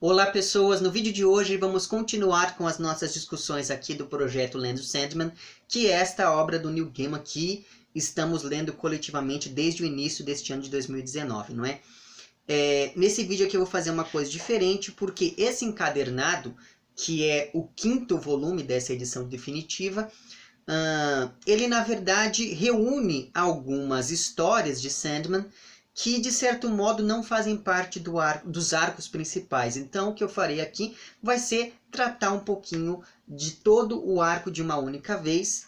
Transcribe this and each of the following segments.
Olá pessoas, no vídeo de hoje vamos continuar com as nossas discussões aqui do projeto Lendo Sandman, que é esta obra do Neil Gaiman que estamos lendo coletivamente desde o início deste ano de 2019, não é? Nesse vídeo aqui eu vou fazer uma coisa diferente, porque esse encadernado, que é o 5º volume dessa edição definitiva, ele na verdade reúne algumas histórias de Sandman que de certo modo não fazem parte dos arcos principais. Então o que eu farei aqui vai ser tratar um pouquinho de todo o arco de uma única vez,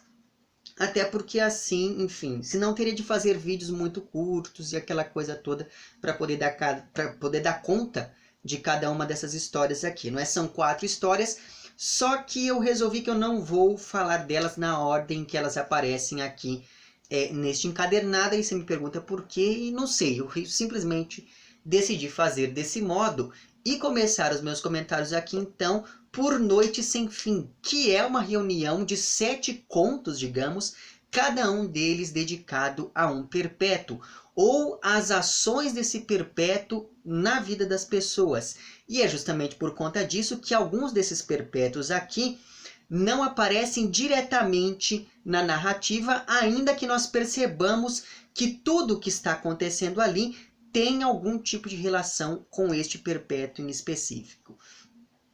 até porque assim, enfim, senão teria de fazer vídeos muito curtos e aquela coisa toda para poder dar conta de cada uma dessas histórias aqui, não é? São 4 histórias, só que eu resolvi que eu não vou falar delas na ordem que elas aparecem aqui neste encadernado. Aí você me pergunta por quê, e não sei, eu simplesmente decidi fazer desse modo e começar os meus comentários aqui então por Noite Sem Fim, que é uma reunião de 7 contos, digamos, cada um deles dedicado a um perpétuo, ou as ações desse perpétuo na vida das pessoas. E é justamente por conta disso que alguns desses perpétuos aqui não aparecem diretamente na narrativa, ainda que nós percebamos que tudo o que está acontecendo ali tem algum tipo de relação com este perpétuo em específico,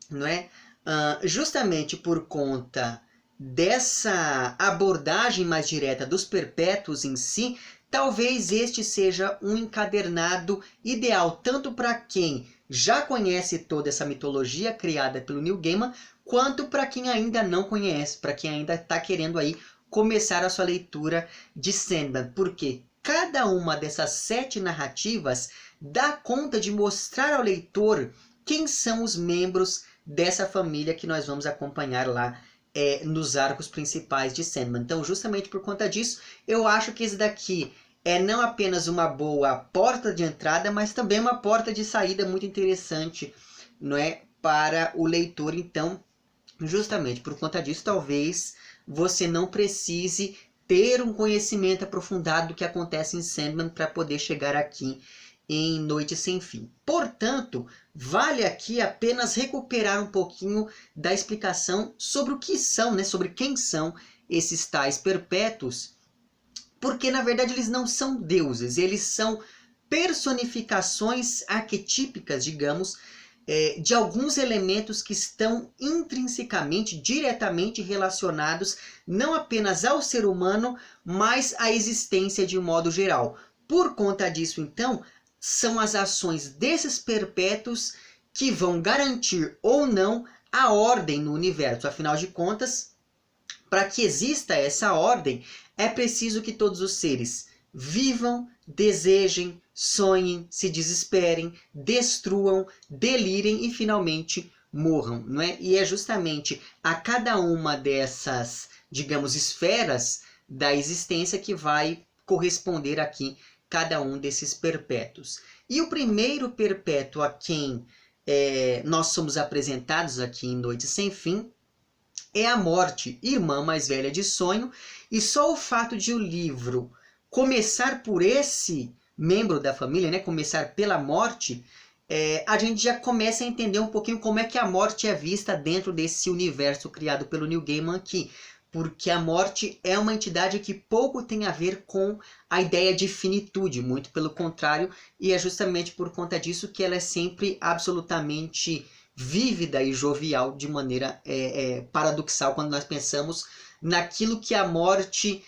não é? Justamente por conta dessa abordagem mais direta dos perpétuos em si, talvez este seja um encadernado ideal tanto para quem já conhece toda essa mitologia criada pelo Neil Gaiman, quanto para quem ainda não conhece, para quem ainda está querendo aí começar a sua leitura de Sandman, porque cada uma dessas 7 narrativas dá conta de mostrar ao leitor quem são os membros dessa família que nós vamos acompanhar lá nos arcos principais de Sandman. Então, justamente por conta disso, eu acho que esse daqui é não apenas uma boa porta de entrada, mas também uma porta de saída muito interessante, não é, para o leitor. Então, justamente por conta disso, talvez você não precise ter um conhecimento aprofundado do que acontece em Sandman para poder chegar aqui em Noite Sem Fim. Portanto, vale aqui apenas recuperar um pouquinho da explicação sobre o que são, né, sobre quem são esses tais perpétuos, porque na verdade eles não são deuses, eles são personificações arquetípicas, digamos, de alguns elementos que estão intrinsecamente, diretamente relacionados não apenas ao ser humano, mas à existência de um modo geral. Por conta disso, então, são as ações desses perpétuos que vão garantir ou não a ordem no universo. Afinal de contas, para que exista essa ordem, é preciso que todos os seres vivam, desejem, sonhem, se desesperem, destruam, delirem e finalmente morram, não é? E é justamente a cada uma dessas, digamos, esferas da existência que vai corresponder aqui cada um desses perpétuos. E o primeiro perpétuo a quem nós somos apresentados aqui em Noite Sem Fim é a Morte, irmã mais velha de Sonho, e só o fato de o livro começar por esse membro da família, né, começar pela Morte, a gente já começa a entender um pouquinho como é que a Morte é vista dentro desse universo criado pelo Neil Gaiman aqui. Porque a Morte é uma entidade que pouco tem a ver com a ideia de finitude, muito pelo contrário, e é justamente por conta disso que ela é sempre absolutamente vívida e jovial, de maneira paradoxal, quando nós pensamos naquilo que a Morte,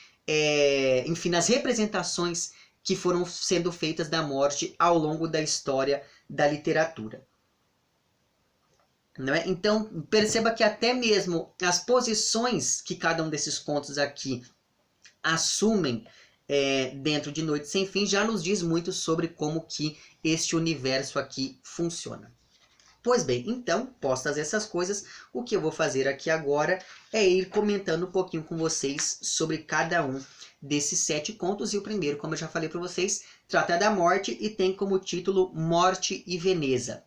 enfim, nas representações que foram sendo feitas da Morte ao longo da história da literatura. Não é? Então, perceba que até mesmo as posições que cada um desses contos aqui assumem dentro de Noite Sem Fim já nos diz muito sobre como que este universo aqui funciona. Pois bem, então, postas essas coisas, o que eu vou fazer aqui agora é ir comentando um pouquinho com vocês sobre cada um desses 7 contos. E o primeiro, como eu já falei para vocês, trata da morte e tem como título Morte e Veneza.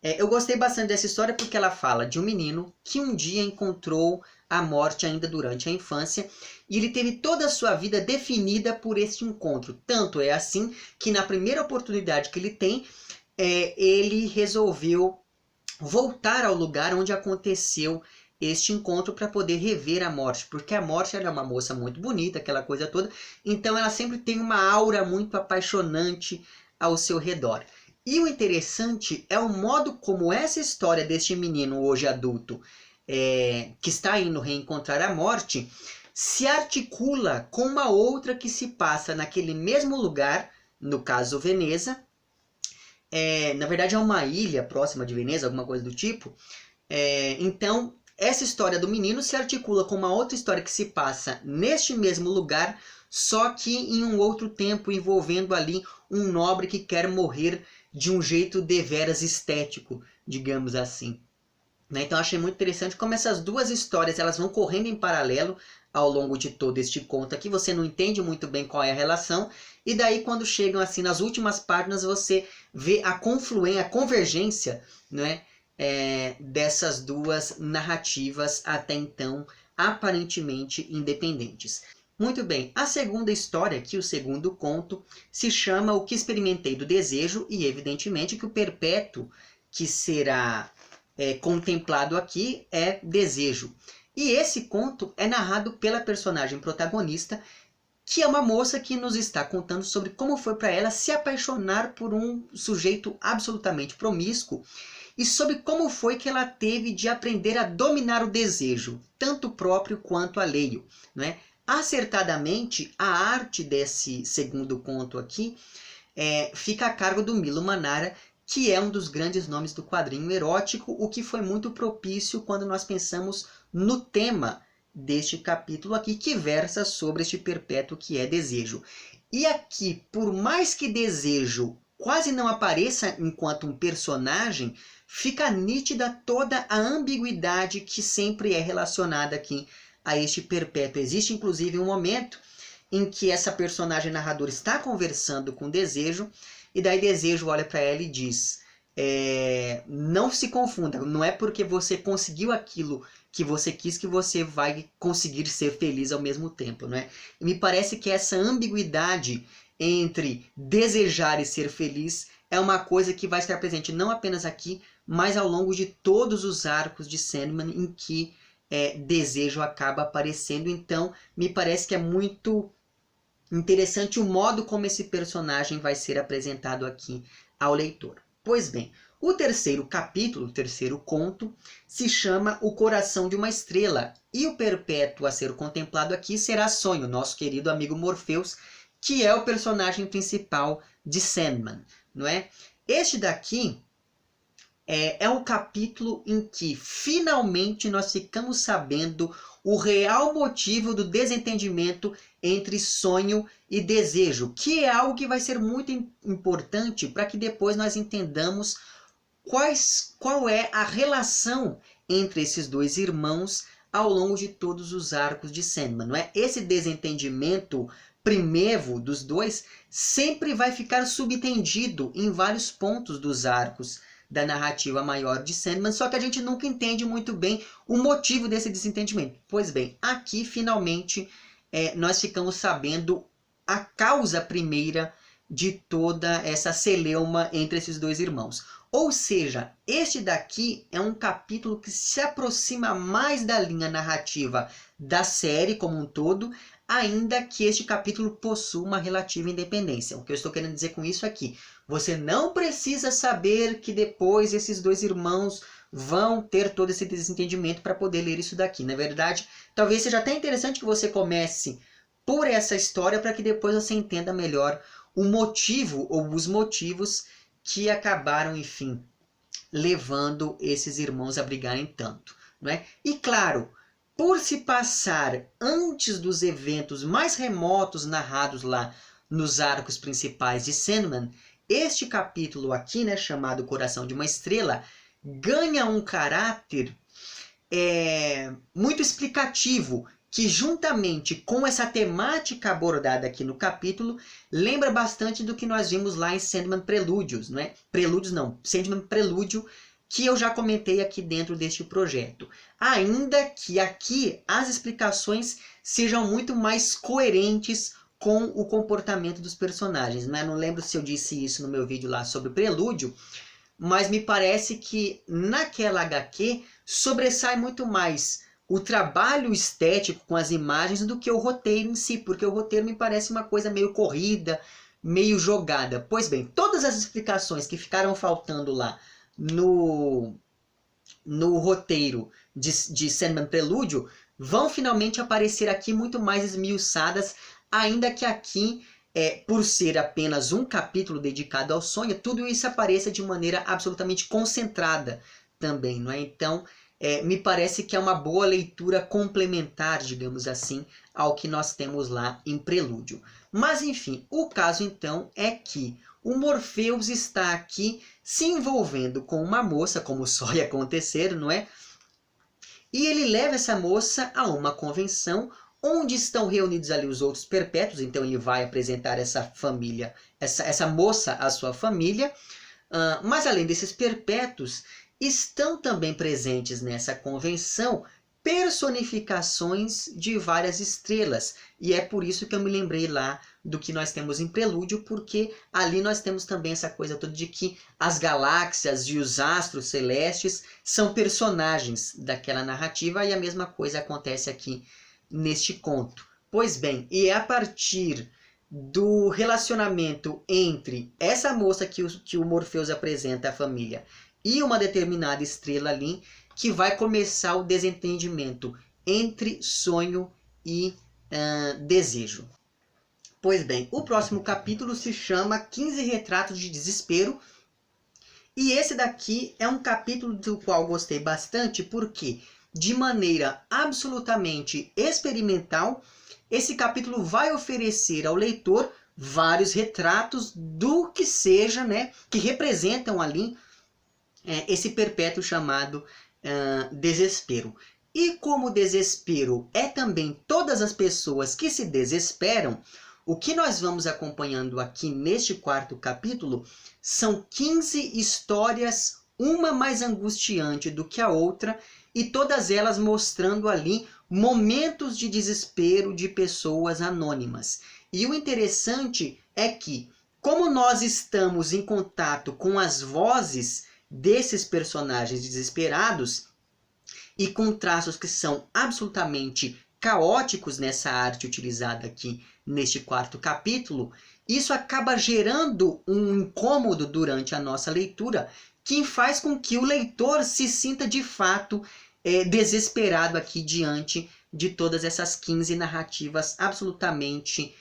Eu gostei bastante dessa história porque ela fala de um menino que um dia encontrou a morte ainda durante a infância e ele teve toda a sua vida definida por esse encontro. Tanto é assim que na primeira oportunidade que ele tem, ele resolveu voltar ao lugar onde aconteceu este encontro para poder rever a Morte, porque a Morte ela é uma moça muito bonita, aquela coisa toda, então ela sempre tem uma aura muito apaixonante ao seu redor. E o interessante é o modo como essa história deste menino hoje adulto, que está indo reencontrar a Morte, se articula com uma outra que se passa naquele mesmo lugar, no caso Veneza. Na verdade é uma ilha próxima de Veneza, alguma coisa do tipo. Então, essa história do menino se articula com uma outra história que se passa neste mesmo lugar, só que em um outro tempo, envolvendo ali um nobre que quer morrer de um jeito deveras estético, digamos assim. Então achei muito interessante como essas duas histórias elas vão correndo em paralelo ao longo de todo este conto aqui. Você não entende muito bem qual é a relação, e daí quando chegam assim nas últimas páginas você vê a confluência, a convergência, né, dessas duas narrativas até então aparentemente independentes. Muito bem, a segunda história aqui, o segundo conto, se chama O que Experimentei do Desejo, e evidentemente que o perpétuo que será contemplado aqui é desejo. E esse conto é narrado pela personagem protagonista, que é uma moça que nos está contando sobre como foi para ela se apaixonar por um sujeito absolutamente promíscuo e sobre como foi que ela teve de aprender a dominar o desejo, tanto próprio quanto alheio, não é? Acertadamente, a arte desse segundo conto aqui fica a cargo do Milo Manara, que é um dos grandes nomes do quadrinho erótico, o que foi muito propício quando nós pensamos no tema deste capítulo aqui, que versa sobre este perpétuo que é desejo. E aqui, por mais que desejo quase não apareça enquanto um personagem, fica nítida toda a ambiguidade que sempre é relacionada aqui a este perpétuo. Existe inclusive um momento em que essa personagem narradora está conversando com Desejo, e daí Desejo olha para ela e diz: não se confunda, não é porque você conseguiu aquilo que você quis que você vai conseguir ser feliz ao mesmo tempo, não é? E me parece que essa ambiguidade entre desejar e ser feliz é uma coisa que vai estar presente não apenas aqui, mas ao longo de todos os arcos de Sandman em que desejo acaba aparecendo. Então me parece que é muito interessante o modo como esse personagem vai ser apresentado aqui ao leitor. Pois bem, o terceiro capítulo, o terceiro conto, se chama O Coração de uma Estrela, e o perpétuo a ser contemplado aqui será Sonho, nosso querido amigo Morpheus, que é o personagem principal de Sandman, não é? Este daqui é um capítulo em que finalmente nós ficamos sabendo o real motivo do desentendimento entre sonho e desejo, que é algo que vai ser muito importante para que depois nós entendamos qual é a relação entre esses dois irmãos ao longo de todos os arcos de Sandman, não é? Esse desentendimento primevo dos dois sempre vai ficar subentendido em vários pontos dos arcos da narrativa maior de Sandman, só que a gente nunca entende muito bem o motivo desse desentendimento. Pois bem, aqui finalmente nós ficamos sabendo a causa primeira de toda essa celeuma entre esses dois irmãos. Ou seja, este daqui é um capítulo que se aproxima mais da linha narrativa da série como um todo, ainda que este capítulo possua uma relativa independência. O que eu estou querendo dizer com isso aqui, você não precisa saber que depois esses dois irmãos vão ter todo esse desentendimento para poder ler isso daqui. Na verdade, talvez seja até interessante que você comece por essa história para que depois você entenda melhor o motivo ou os motivos que acabaram, enfim, levando esses irmãos a brigarem tanto, não é? E claro, por se passar antes dos eventos mais remotos narrados lá nos arcos principais de Sandman, este capítulo aqui, né, chamado Coração de uma Estrela, ganha um caráter muito explicativo, que juntamente com essa temática abordada aqui no capítulo, lembra bastante do que nós vimos lá em Sandman Prelúdios, não é? Prelúdios não, Sandman Prelúdio, que eu já comentei aqui dentro deste projeto. Ainda que aqui as explicações sejam muito mais coerentes com o comportamento dos personagens, né? Não lembro se eu disse isso no meu vídeo lá sobre Prelúdio, mas me parece que naquela HQ sobressai muito mais o trabalho estético com as imagens do que o roteiro em si, porque o roteiro me parece uma coisa meio corrida, meio jogada. Pois bem, todas as explicações que ficaram faltando lá no roteiro de Sandman Prelúdio vão finalmente aparecer aqui muito mais esmiuçadas, ainda que aqui, por ser apenas um capítulo dedicado ao sonho, tudo isso apareça de maneira absolutamente concentrada também, não é? Então, me parece que é uma boa leitura complementar, digamos assim, ao que nós temos lá em Prelúdio. Mas, enfim, o caso então é que o Morpheus está aqui se envolvendo com uma moça, como só ia acontecer, não é? E ele leva essa moça a uma convenção onde estão reunidos ali os outros perpétuos, então ele vai apresentar essa família, essa moça à sua família, mas além desses perpétuos, estão também presentes nessa convenção personificações de várias estrelas. E é por isso que eu me lembrei lá do que nós temos em Prelúdio, porque ali nós temos também essa coisa toda de que as galáxias e os astros celestes são personagens daquela narrativa, e a mesma coisa acontece aqui neste conto. Pois bem, e é a partir do relacionamento entre essa moça que o Morpheus apresenta à família e uma determinada estrela ali, que vai começar o desentendimento entre sonho e desejo. Pois bem, o próximo capítulo se chama 15 Retratos de Desespero, e esse daqui é um capítulo do qual gostei bastante, porque de maneira absolutamente experimental, esse capítulo vai oferecer ao leitor vários retratos do que seja, né, que representam ali esse perpétuo chamado desespero. E como o desespero é também todas as pessoas que se desesperam, o que nós vamos acompanhando aqui neste quarto capítulo são 15 histórias, uma mais angustiante do que a outra, e todas elas mostrando ali momentos de desespero de pessoas anônimas. E o interessante é que, como nós estamos em contato com as vozes desses personagens desesperados e com traços que são absolutamente caóticos nessa arte utilizada aqui neste quarto capítulo, isso acaba gerando um incômodo durante a nossa leitura, que faz com que o leitor se sinta de fato desesperado aqui diante de todas essas 15 narrativas absolutamente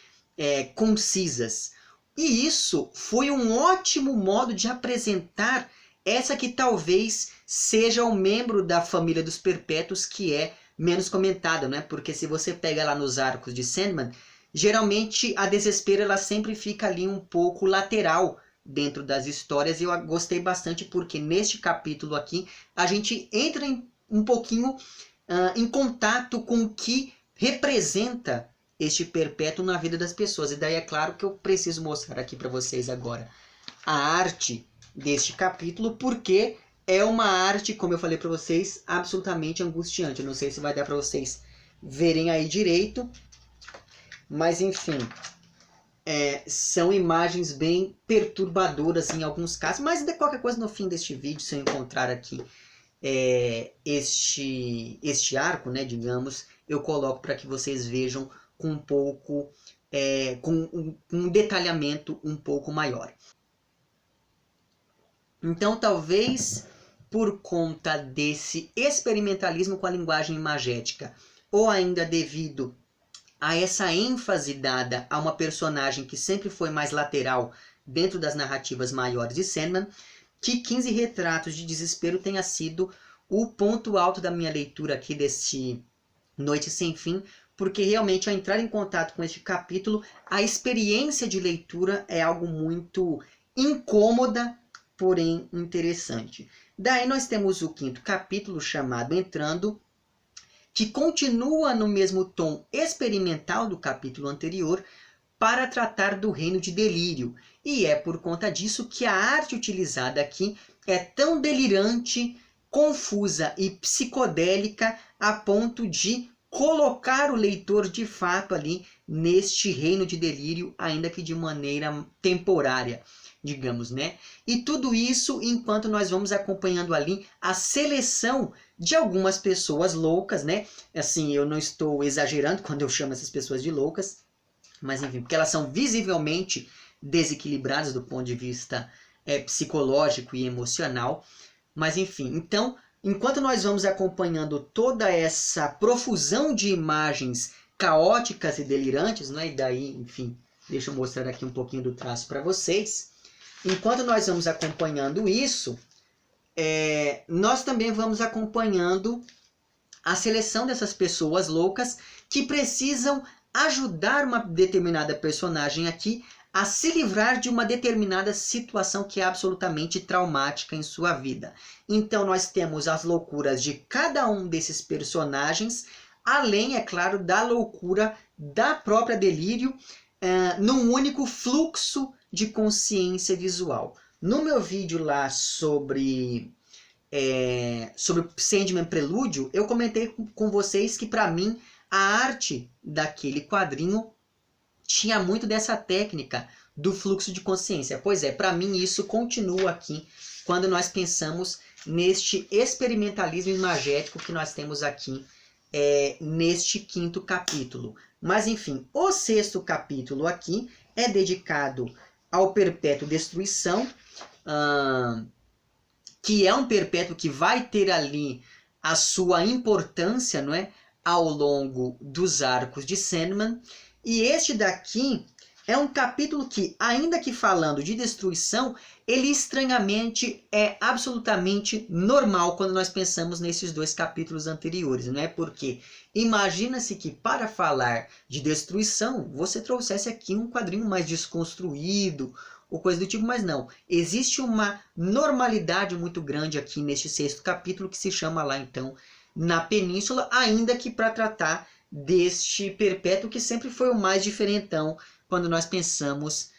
concisas. E isso foi um ótimo modo de apresentar essa que talvez seja um membro da família dos perpétuos que é menos comentada, né? Porque se você pega lá nos arcos de Sandman, geralmente a desespero ela sempre fica ali um pouco lateral dentro das histórias, e eu gostei bastante porque neste capítulo aqui a gente entra um pouquinho em contato com o que representa este perpétuo na vida das pessoas. E daí é claro que eu preciso mostrar aqui para vocês agora a arte deste capítulo, porque é uma arte, como eu falei para vocês, absolutamente angustiante. Eu não sei se vai dar para vocês verem aí direito, mas enfim, são imagens bem perturbadoras em alguns casos, mas de qualquer coisa no fim deste vídeo, se eu encontrar aqui este arco, né, digamos, eu coloco para que vocês vejam com um pouco, com um detalhamento um pouco maior. Então, talvez por conta desse experimentalismo com a linguagem imagética, ou ainda devido a essa ênfase dada a uma personagem que sempre foi mais lateral dentro das narrativas maiores de Sandman, que 15 Retratos de Desespero tenha sido o ponto alto da minha leitura aqui desse Noite Sem Fim, porque realmente ao entrar em contato com este capítulo, a experiência de leitura é algo muito incômoda, porém interessante. Daí nós temos o quinto capítulo chamado Entrando, que continua no mesmo tom experimental do capítulo anterior para tratar do reino de delírio. E é por conta disso que a arte utilizada aqui é tão delirante, confusa e psicodélica a ponto de colocar o leitor de fato ali neste reino de delírio, ainda que de maneira temporária. digamos, né? E tudo isso enquanto nós vamos acompanhando ali a seleção de algumas pessoas loucas, né? Assim, eu não estou exagerando quando eu chamo essas pessoas de loucas, mas enfim, porque elas são visivelmente desequilibradas do ponto de vista psicológico e emocional. Mas enfim, então, enquanto nós vamos acompanhando toda essa profusão de imagens caóticas e delirantes, né? E daí, enfim, deixa eu mostrar aqui um pouquinho do traço para vocês. Enquanto nós vamos acompanhando isso, nós também vamos acompanhando a seleção dessas pessoas loucas que precisam ajudar uma determinada personagem aqui a se livrar de uma determinada situação que é absolutamente traumática em sua vida. Então nós temos as loucuras de cada um desses personagens, além, é claro, da loucura da própria Delírio, num único fluxo de consciência visual. No meu vídeo lá sobre Sandman Prelúdio, eu comentei com vocês que, para mim, a arte daquele quadrinho tinha muito dessa técnica do fluxo de consciência. Pois é, para mim isso continua aqui quando nós pensamos neste experimentalismo imagético que nós temos aqui neste 5º capítulo. Mas enfim, o 6º capítulo aqui é dedicado ao Perpétuo Destruição, que é um perpétuo que vai ter ali a sua importância, não é, ao longo dos arcos de Sandman. E este daqui é um capítulo que, ainda que falando de destruição, ele estranhamente é absolutamente normal quando nós pensamos nesses 2 capítulos anteriores, não é? Porque imagina-se que para falar de destruição, você trouxesse aqui um quadrinho mais desconstruído, ou coisa do tipo, mas não. Existe uma normalidade muito grande aqui neste 6º capítulo que se chama lá, então, Na Península, ainda que para tratar deste perpétuo que sempre foi o mais diferentão quando nós pensamos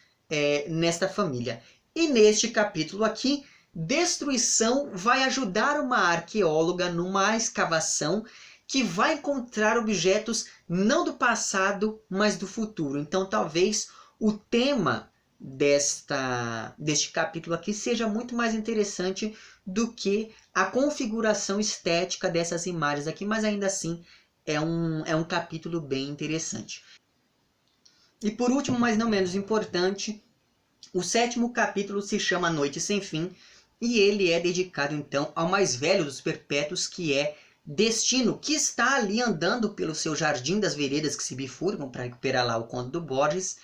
nesta família. E neste capítulo aqui, Destruição vai ajudar uma arqueóloga numa escavação que vai encontrar objetos não do passado, mas do futuro. Então talvez o tema deste capítulo aqui seja muito mais interessante do que a configuração estética dessas imagens aqui, mas ainda assim é um capítulo bem interessante. E por último, mas não menos importante, o 7º capítulo se chama Noite Sem Fim, e ele é dedicado então ao mais velho dos perpétuos, que é Destino, que está ali andando pelo seu jardim das veredas que se bifurcam para recuperar lá o Conto do Borges,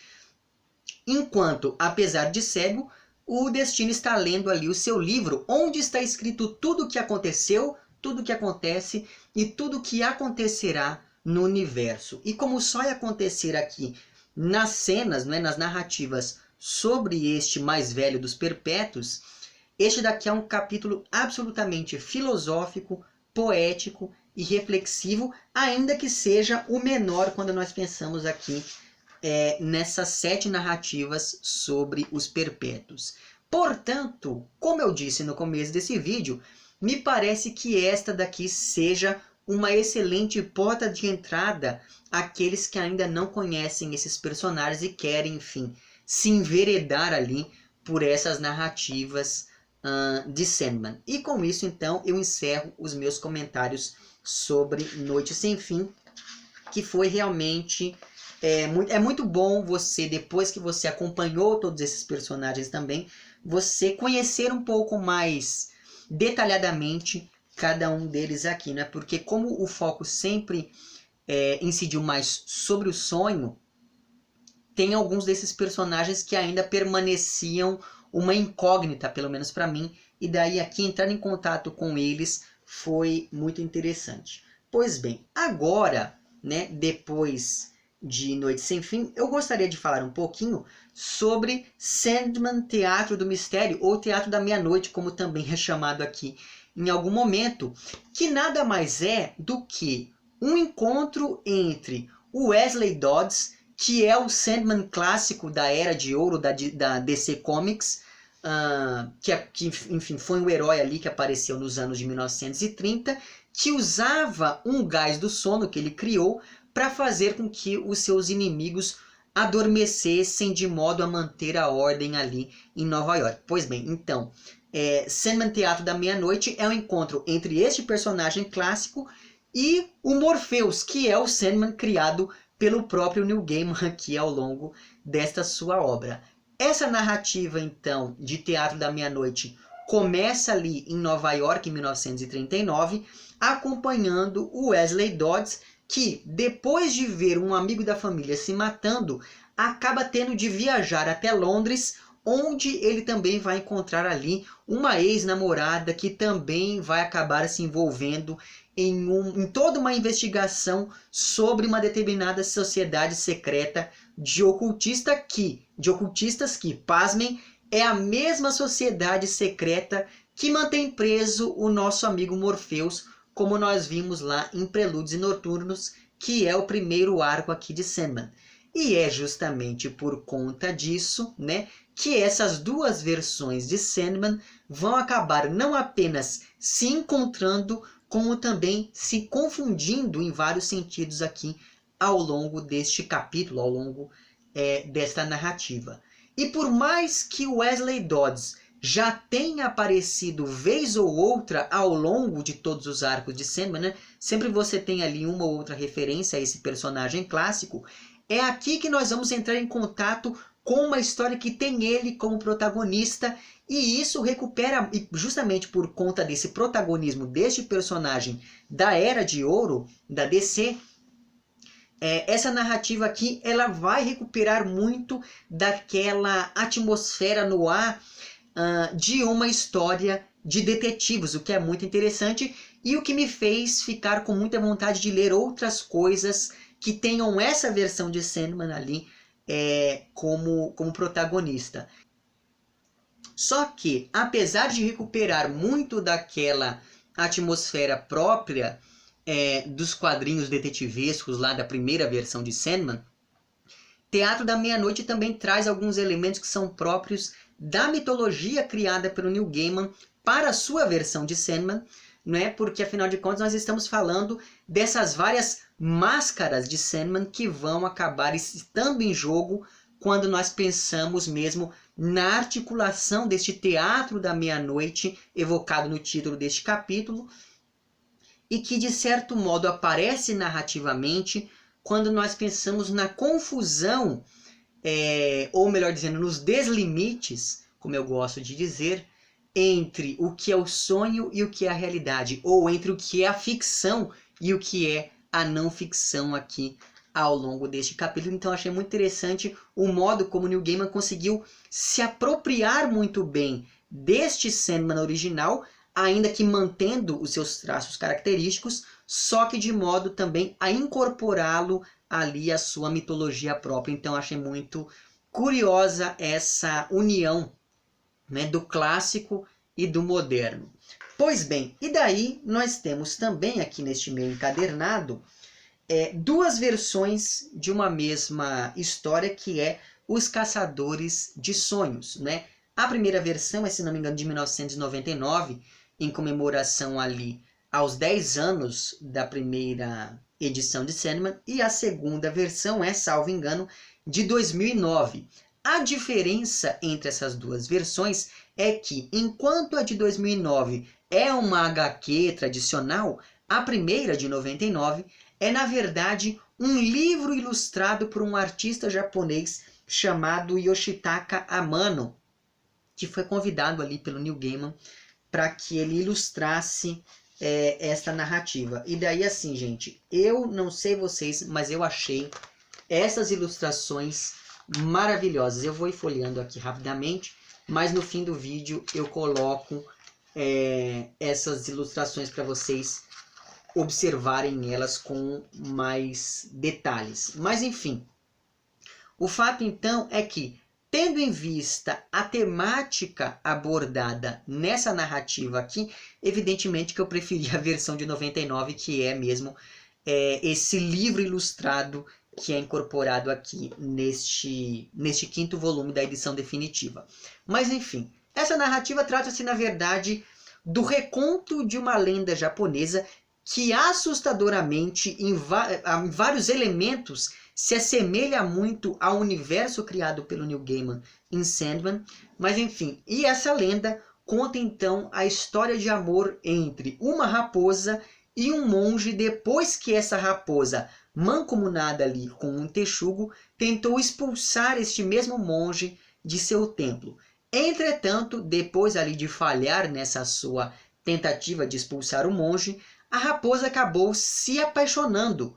enquanto, apesar de cego, o Destino está lendo ali o seu livro, onde está escrito tudo o que aconteceu, tudo o que acontece e tudo o que acontecerá no universo. E como só ia acontecer aqui nas cenas, né, nas narrativas sobre este mais velho dos perpétuos, este daqui é um capítulo absolutamente filosófico, poético e reflexivo, ainda que seja o menor quando nós pensamos aqui nessas 7 narrativas sobre os perpétuos. Portanto, como eu disse no começo desse vídeo, me parece que esta daqui seja uma excelente porta de entrada àqueles que ainda não conhecem esses personagens e querem, enfim, se enveredar ali por essas narrativas de Sandman. E com isso, então, eu encerro os meus comentários sobre Noite Sem Fim, que foi realmente... É muito bom você, depois que você acompanhou todos esses personagens também, você conhecer um pouco mais detalhadamente cada um deles aqui, né? Porque como o foco sempre incidiu mais sobre o sonho, tem alguns desses personagens que ainda permaneciam uma incógnita, pelo menos para mim, e daí aqui entrar em contato com eles foi muito interessante. Pois bem, agora, né, depois de Noite Sem Fim, eu gostaria de falar um pouquinho sobre Sandman Teatro do Mistério, ou Teatro da Meia-Noite, como também é chamado aqui em algum momento, que nada mais é do que um encontro entre o Wesley Dodds, que é o Sandman clássico da Era de Ouro da DC Comics, que enfim, foi um herói ali que apareceu nos anos de 1930, que usava um gás do sono que ele criou para fazer com que os seus inimigos adormecessem de modo a manter a ordem ali em Nova York. Pois bem, então, Sandman Teatro da Meia-Noite é um encontro entre este personagem clássico e o Morpheus, que é o Sandman criado pelo próprio Neil Gaiman aqui ao longo desta sua obra. Essa narrativa, então, de Teatro da Meia-Noite começa ali em Nova York, em 1939, acompanhando o Wesley Dodds, que, depois de ver um amigo da família se matando, acaba tendo de viajar até Londres, onde ele também vai encontrar ali uma ex-namorada que também vai acabar se envolvendo em toda uma investigação sobre uma determinada sociedade secreta de ocultistas que, pasmem, é a mesma sociedade secreta que mantém preso o nosso amigo Morpheus, como nós vimos lá em Prelúdios e Noturnos, que é o primeiro arco aqui de Sandman. E é justamente por conta disso, né, que essas duas versões de Sandman vão acabar não apenas se encontrando, como também se confundindo em vários sentidos aqui ao longo deste capítulo, ao longo desta narrativa. E por mais que Wesley Dodds já tenha aparecido vez ou outra ao longo de todos os arcos de Sandman, né? Sempre você tem ali uma ou outra referência a esse personagem clássico, é aqui que nós vamos entrar em contato com uma história que tem ele como protagonista, e isso recupera, justamente por conta desse protagonismo deste personagem da Era de Ouro, da DC, essa narrativa aqui ela vai recuperar muito daquela atmosfera no ar de uma história de detetives, o que é muito interessante e o que me fez ficar com muita vontade de ler outras coisas que tenham essa versão de Sandman ali como protagonista. Só que, apesar de recuperar muito daquela atmosfera própria dos quadrinhos detetivescos lá da primeira versão de Sandman, Teatro da Meia-Noite também traz alguns elementos que são próprios da mitologia criada pelo Neil Gaiman para a sua versão de Sandman, né? Porque afinal de contas nós estamos falando dessas várias máscaras de Sandman que vão acabar estando em jogo quando nós pensamos mesmo na articulação deste Teatro da Meia-Noite evocado no título deste capítulo e que de certo modo aparece narrativamente quando nós pensamos na confusão, ou melhor dizendo, nos deslimites, como eu gosto de dizer, entre o que é o sonho e o que é a realidade, ou entre o que é a ficção e o que é a não ficção aqui ao longo deste capítulo. Então achei muito interessante o modo como Neil Gaiman conseguiu se apropriar muito bem deste Sandman original, ainda que mantendo os seus traços característicos, só que de modo também a incorporá-lo ali à sua mitologia própria. Então achei muito curiosa essa união, né, do clássico e do moderno. Pois bem, e daí nós temos também aqui neste meio encadernado duas versões de uma mesma história, que é Os Caçadores de Sonhos, né? A primeira versão é, se não me engano, de 1999, em comemoração ali aos 10 anos da primeira edição de Sandman, e a segunda versão é, salvo engano, de 2009. A diferença entre essas duas versões é que, enquanto a de 2009 é uma HQ tradicional, a primeira, de 99, é na verdade um livro ilustrado por um artista japonês chamado Yoshitaka Amano, que foi convidado ali pelo Neil Gaiman para que ele ilustrasse esta narrativa. E daí assim, gente, eu não sei vocês, mas eu achei essas ilustrações maravilhosas. Eu vou ir folheando aqui rapidamente, mas no fim do vídeo eu coloco essas ilustrações para vocês observarem elas com mais detalhes. Mas enfim, o fato então é que, tendo em vista a temática abordada nessa narrativa aqui, evidentemente que eu preferi a versão de 99, que é mesmo esse livro ilustrado que é incorporado aqui neste quinto volume da edição definitiva. Mas enfim, essa narrativa trata-se na verdade do reconto de uma lenda japonesa que assustadoramente, em vários elementos, se assemelha muito ao universo criado pelo Neil Gaiman em Sandman. Mas enfim, e essa lenda conta então a história de amor entre uma raposa e um monge depois que essa raposa, mancomunada ali com um texugo, tentou expulsar este mesmo monge de seu templo. Entretanto, depois ali de falhar nessa sua tentativa de expulsar o monge, a raposa acabou se apaixonando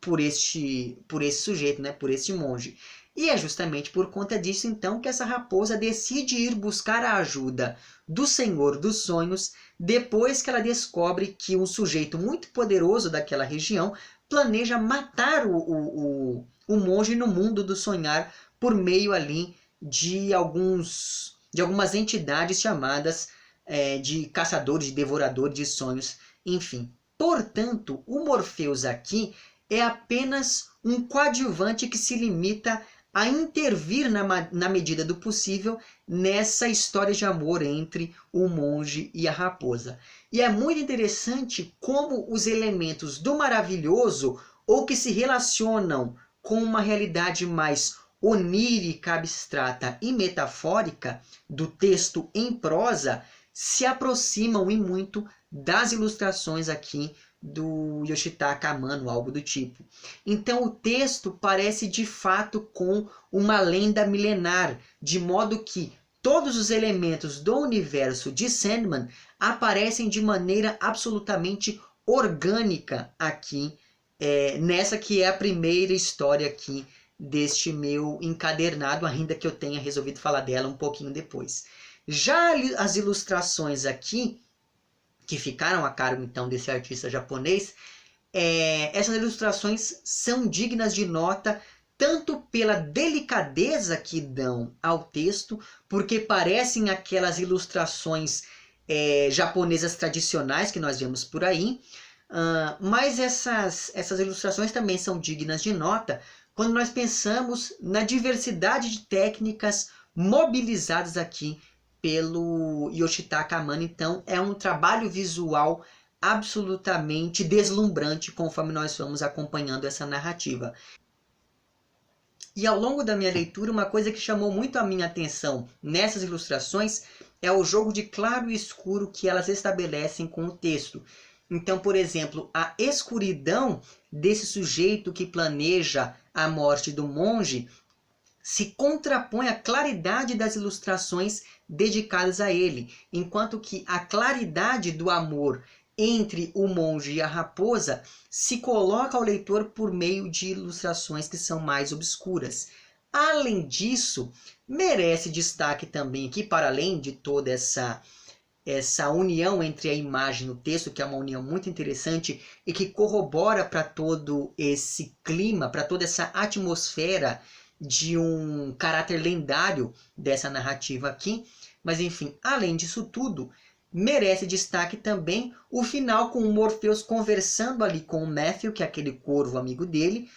por este sujeito, né, por este monge. E é justamente por conta disso então que essa raposa decide ir buscar a ajuda do Senhor dos Sonhos depois que ela descobre que um sujeito muito poderoso daquela região planeja matar o monge no mundo do sonhar por meio ali de algumas entidades chamadas de caçadores, de devoradores de sonhos, enfim. Portanto, o Morpheus aqui é apenas um coadjuvante que se limita a intervir na medida do possível nessa história de amor entre o monge e a raposa. E é muito interessante como os elementos do maravilhoso, ou que se relacionam com uma realidade mais onírica, abstrata e metafórica do texto em prosa, se aproximam e muito das ilustrações aqui do Yoshitaka Amano, algo do tipo. Então o texto parece de fato com uma lenda milenar, de modo que todos os elementos do universo de Sandman aparecem de maneira absolutamente orgânica aqui, nessa que é a primeira história aqui deste meu encadernado, ainda que eu tenha resolvido falar dela um pouquinho depois. Já as ilustrações aqui, que ficaram a cargo então desse artista japonês, essas ilustrações são dignas de nota tanto pela delicadeza que dão ao texto, porque parecem aquelas ilustrações japonesas tradicionais que nós vemos por aí, mas essas ilustrações também são dignas de nota quando nós pensamos na diversidade de técnicas mobilizadas aqui pelo Yoshitaka Amano. Então é um trabalho visual absolutamente deslumbrante conforme nós vamos acompanhando essa narrativa. E ao longo da minha leitura, uma coisa que chamou muito a minha atenção nessas ilustrações é o jogo de claro e escuro que elas estabelecem com o texto. Então, por exemplo, a escuridão desse sujeito que planeja a morte do monge se contrapõe à claridade das ilustrações dedicadas a ele, enquanto que a claridade do amor entre o monge e a raposa se coloca ao leitor por meio de ilustrações que são mais obscuras. Além disso, merece destaque também aqui, para além de toda essa união entre a imagem e o texto, que é uma união muito interessante e que corrobora para todo esse clima, para toda essa atmosfera de um caráter lendário dessa narrativa aqui. Mas enfim, além disso tudo, merece destaque também o final com o Morpheus conversando ali com o Matthew, que é aquele corvo amigo dele,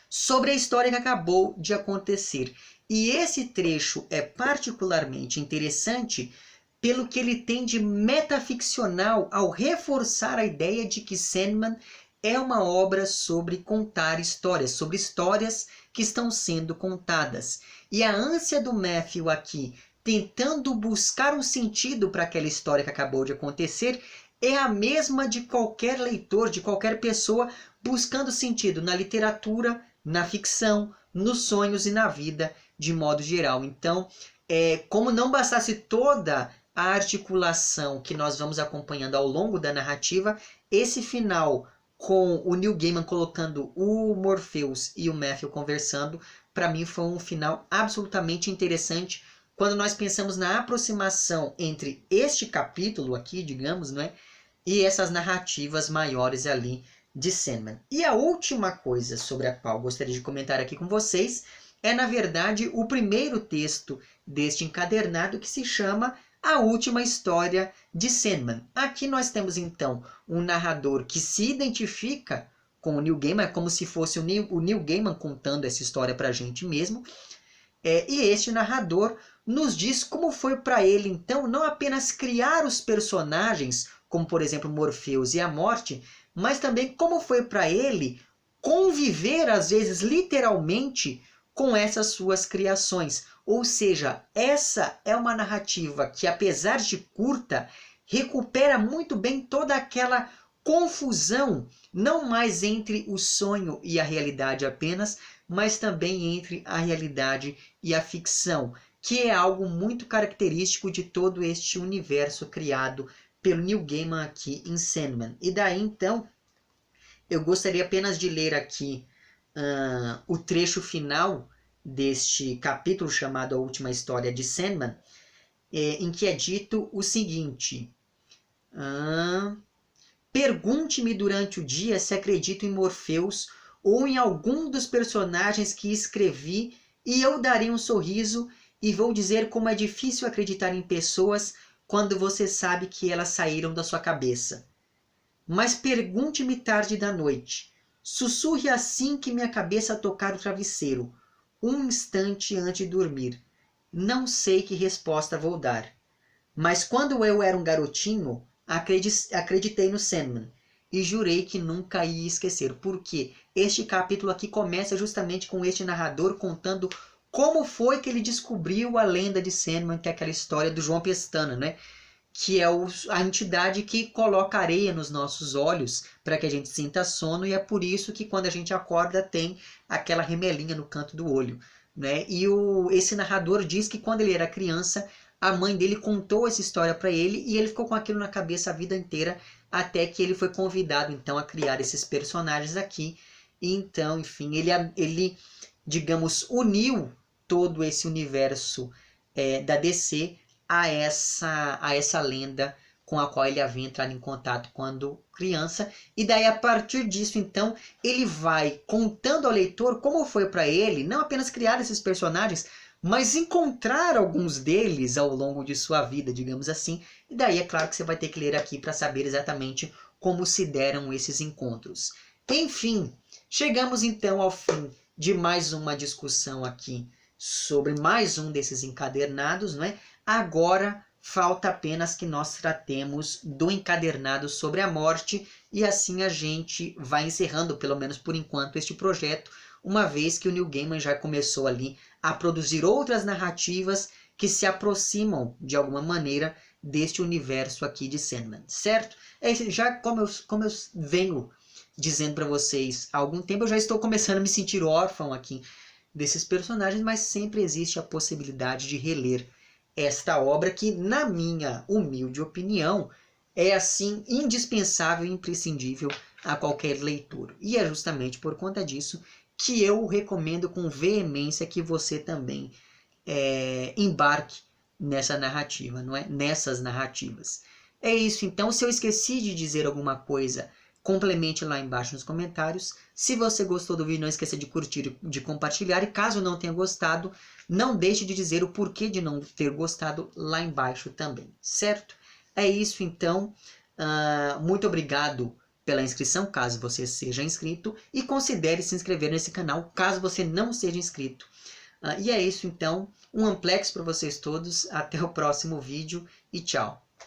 sobre a história que acabou de acontecer. E esse trecho é particularmente interessante pelo que ele tem de metaficcional ao reforçar a ideia de que Sandman é uma obra sobre contar histórias, sobre histórias que estão sendo contadas. E a ânsia do Matthew aqui, tentando buscar um sentido para aquela história que acabou de acontecer, é a mesma de qualquer leitor, de qualquer pessoa buscando sentido na literatura, na ficção, nos sonhos e na vida de modo geral. Então, como não bastasse toda a articulação que nós vamos acompanhando ao longo da narrativa, esse final com o Neil Gaiman colocando o Morpheus e o Matthew conversando, para mim foi um final absolutamente interessante quando nós pensamos na aproximação entre este capítulo aqui, digamos, né, e essas narrativas maiores ali de Sandman. E a última coisa sobre a qual gostaria de comentar aqui com vocês é, na verdade, o primeiro texto deste encadernado, que se chama A Última História de Sandman. Aqui nós temos então um narrador que se identifica com o Neil Gaiman, é como se fosse o Neil Gaiman contando essa história para a gente mesmo. E este narrador nos diz como foi para ele então não apenas criar os personagens como por exemplo Morpheus e a morte, mas também como foi para ele conviver, às vezes literalmente, com essas suas criações. Ou seja, essa é uma narrativa que, apesar de curta, recupera muito bem toda aquela confusão, não mais entre o sonho e a realidade apenas, mas também entre a realidade e a ficção, que é algo muito característico de todo este universo criado pelo Neil Gaiman aqui em Sandman. E daí então, eu gostaria apenas de ler aqui o trecho final deste capítulo chamado A Última História de Sandman, em que é dito o seguinte: pergunte-me durante o dia se acredito em Morpheus ou em algum dos personagens que escrevi, e eu darei um sorriso e vou dizer como é difícil acreditar em pessoas quando você sabe que elas saíram da sua cabeça. Mas pergunte-me tarde da noite. Sussurre assim que minha cabeça tocar o travesseiro, um instante antes de dormir. Não sei que resposta vou dar. Mas quando eu era um garotinho, acreditei no Sandman e jurei que nunca ia esquecer. Porque este capítulo aqui começa justamente com este narrador contando como foi que ele descobriu a lenda de Sandman, que é aquela história do João Pestana, né? Que é a entidade que coloca areia nos nossos olhos para que a gente sinta sono, e é por isso que quando a gente acorda tem aquela remelinha no canto do olho, né? E esse narrador diz que quando ele era criança, a mãe dele contou essa história para ele e ele ficou com aquilo na cabeça a vida inteira, até que ele foi convidado então a criar esses personagens aqui. E então, enfim, ele digamos, uniu todo esse universo da DC a essa lenda com a qual ele havia entrado em contato quando criança. E daí, a partir disso, então, ele vai contando ao leitor como foi para ele, não apenas criar esses personagens, mas encontrar alguns deles ao longo de sua vida, digamos assim. E daí, é claro que você vai ter que ler aqui para saber exatamente como se deram esses encontros. Enfim, chegamos então ao fim de mais uma discussão aqui sobre mais um desses encadernados, não é? Agora falta apenas que nós tratemos do encadernado sobre a morte, e assim a gente vai encerrando, pelo menos por enquanto, este projeto, uma vez que o Neil Gaiman já começou ali a produzir outras narrativas que se aproximam de alguma maneira deste universo aqui de Sandman, certo? Já como eu venho dizendo para vocês há algum tempo, eu já estou começando a me sentir órfão aqui desses personagens, mas sempre existe a possibilidade de reler esta obra que, na minha humilde opinião, é assim indispensável e imprescindível a qualquer leitor. E é justamente por conta disso que eu recomendo com veemência que você também embarque nessa narrativa, não é? Nessas narrativas. É isso então. Se eu esqueci de dizer alguma coisa, complemente lá embaixo nos comentários. Se você gostou do vídeo, não esqueça de curtir e de compartilhar. E caso não tenha gostado, não deixe de dizer o porquê de não ter gostado lá embaixo também, certo? É isso então. Muito obrigado pela inscrição, caso você seja inscrito. E considere se inscrever nesse canal, caso você não seja inscrito. E é isso então. Um amplex para vocês todos. Até o próximo vídeo e tchau.